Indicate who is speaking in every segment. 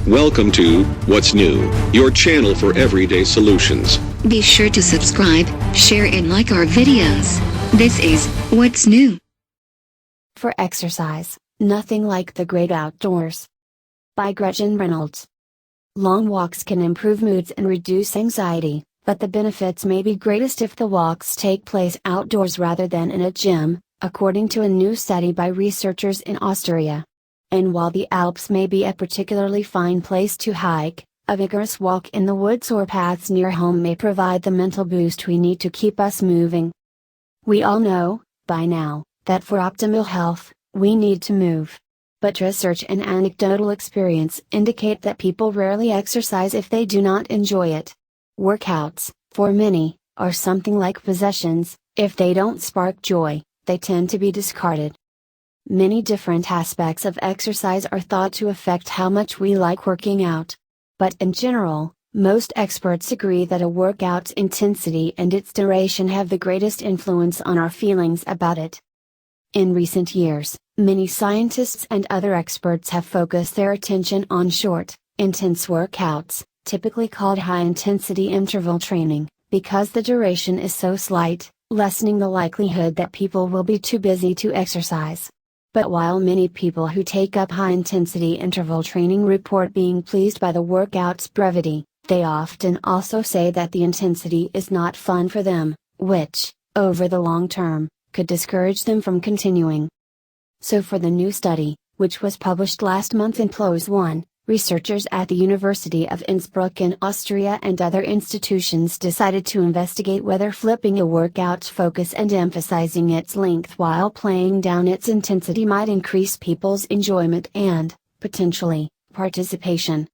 Speaker 1: Welcome to What's New, your channel for everyday solutions.
Speaker 2: Be sure to subscribe, share and like our videos. This is What's New.
Speaker 3: For exercise, nothing like the great outdoors. By Gretchen Reynolds. Long walks can improve moods and reduce anxiety, but the benefits may be greatest if the walks take place outdoors rather than in a gym, according to a new study by researchers in Austria. And while the Alps may be a particularly fine place to hike, a vigorous walk in the woods or paths near home may provide the mental boost we need to keep us moving. We all know, by now, that for optimal health, we need to move. But research and anecdotal experience indicate that people rarely exercise if they do not enjoy it. Workouts, for many, are something like possessions. If they don't spark joy, they tend to be discarded. Many different aspects of exercise are thought to affect how much we like working out. But in general, most experts agree that a workout's intensity and its duration have the greatest influence on our feelings about it. In recent years, many scientists and other experts have focused their attention on short, intense workouts, typically called high-intensity interval training, because the duration is so slight, lessening the likelihood that people will be too busy to exercise. But while many people who take up high-intensity interval training report being pleased by the workout's brevity, they often also say that the intensity is not fun for them, which, over the long term, could discourage them from continuing. So for the new study, which was published last month in PLOS One, researchers at the University of Innsbruck in Austria and other institutions decided to investigate whether flipping a workout's focus and emphasizing its length while playing down its intensity might increase people's enjoyment and, potentially, participation.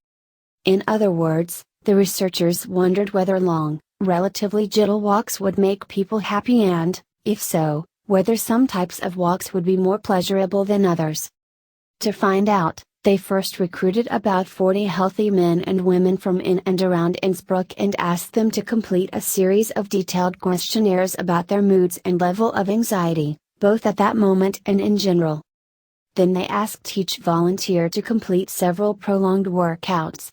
Speaker 3: In other words, the researchers wondered whether long, relatively gentle walks would make people happy and, if so, whether some types of walks would be more pleasurable than others. To find out, they first recruited about 40 healthy men and women from in and around Innsbruck and asked them to complete a series of detailed questionnaires about their moods and level of anxiety, both at that moment and in general. Then they asked each volunteer to complete several prolonged workouts.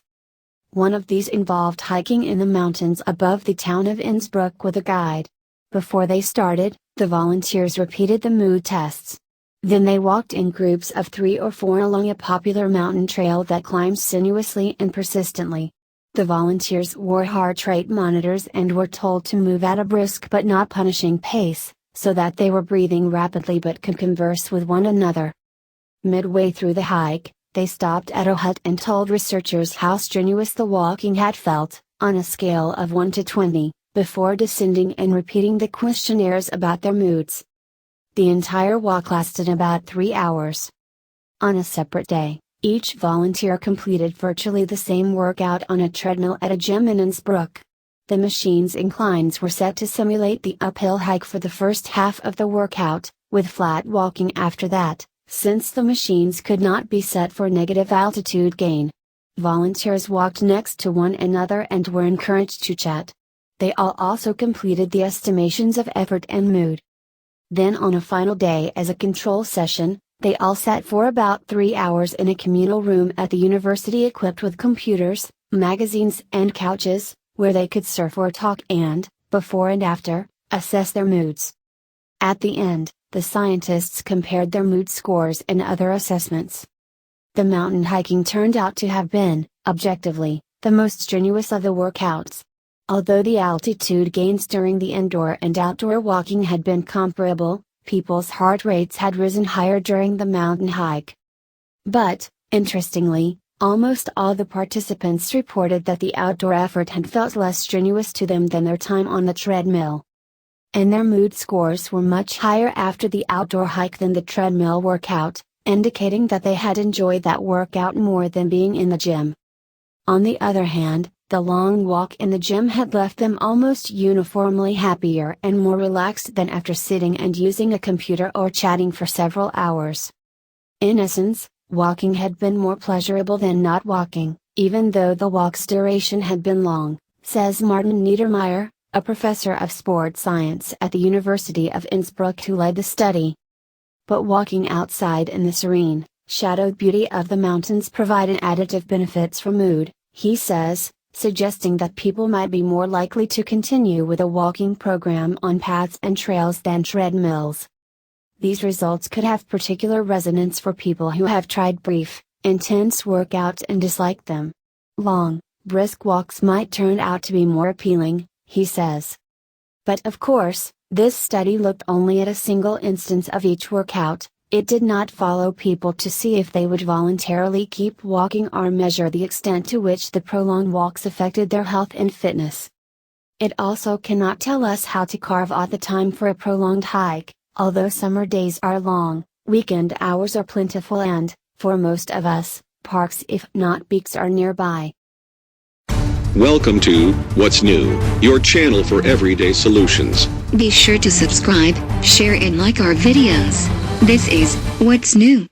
Speaker 3: One of these involved hiking in the mountains above the town of Innsbruck with a guide. Before they started, the volunteers repeated the mood tests. Then they walked in groups of 3 or 4 along a popular mountain trail that climbs sinuously and persistently. The volunteers wore heart rate monitors and were told to move at a brisk but not punishing pace, so that they were breathing rapidly but could converse with one another. Midway through the hike, they stopped at a hut and told researchers how strenuous the walking had felt, on a scale of 1 to 20, before descending and repeating the questionnaires about their moods. The entire walk lasted about 3 hours. On a separate day, each volunteer completed virtually the same workout on a treadmill at a gym in Innsbruck. The machine's inclines were set to simulate the uphill hike for the first half of the workout, with flat walking after that, since the machines could not be set for negative altitude gain. Volunteers walked next to one another and were encouraged to chat. They all also completed the estimations of effort and mood. Then on a final day as a control session, they all sat for about 3 hours in a communal room at the university equipped with computers, magazines and couches, where they could surf or talk and, before and after, assess their moods. At the end, the scientists compared their mood scores and other assessments. The mountain hiking turned out to have been, objectively, the most strenuous of the workouts. Although the altitude gains during the indoor and outdoor walking had been comparable, people's heart rates had risen higher during the mountain hike. But, interestingly, almost all the participants reported that the outdoor effort had felt less strenuous to them than their time on the treadmill. And their mood scores were much higher after the outdoor hike than the treadmill workout, indicating that they had enjoyed that workout more than being in the gym. On the other hand, the long walk in the gym had left them almost uniformly happier and more relaxed than after sitting and using a computer or chatting for several hours. In essence, walking had been more pleasurable than not walking, even though the walk's duration had been long, says Martin Niedermeyer, a professor of sports science at the University of Innsbruck who led the study. But walking outside in the serene, Shadowed beauty of the mountains provide an additive benefits for mood, he says, suggesting that people might be more likely to continue with a walking program on paths and trails than treadmills. These results could have particular resonance for people who have tried brief, intense workouts and dislike them. Long, brisk walks might turn out to be more appealing, he says. But of course, this study looked only at a single instance of each workout. It did not follow people to see if they would voluntarily keep walking or measure the extent to which the prolonged walks affected their health and fitness. It also cannot tell us how to carve out the time for a prolonged hike, although summer days are long, weekend hours are plentiful and, for most of us, parks if not beaks are nearby.
Speaker 1: Welcome to What's New, your channel for everyday solutions.
Speaker 2: Be sure to subscribe, share and like our videos. This is What's New.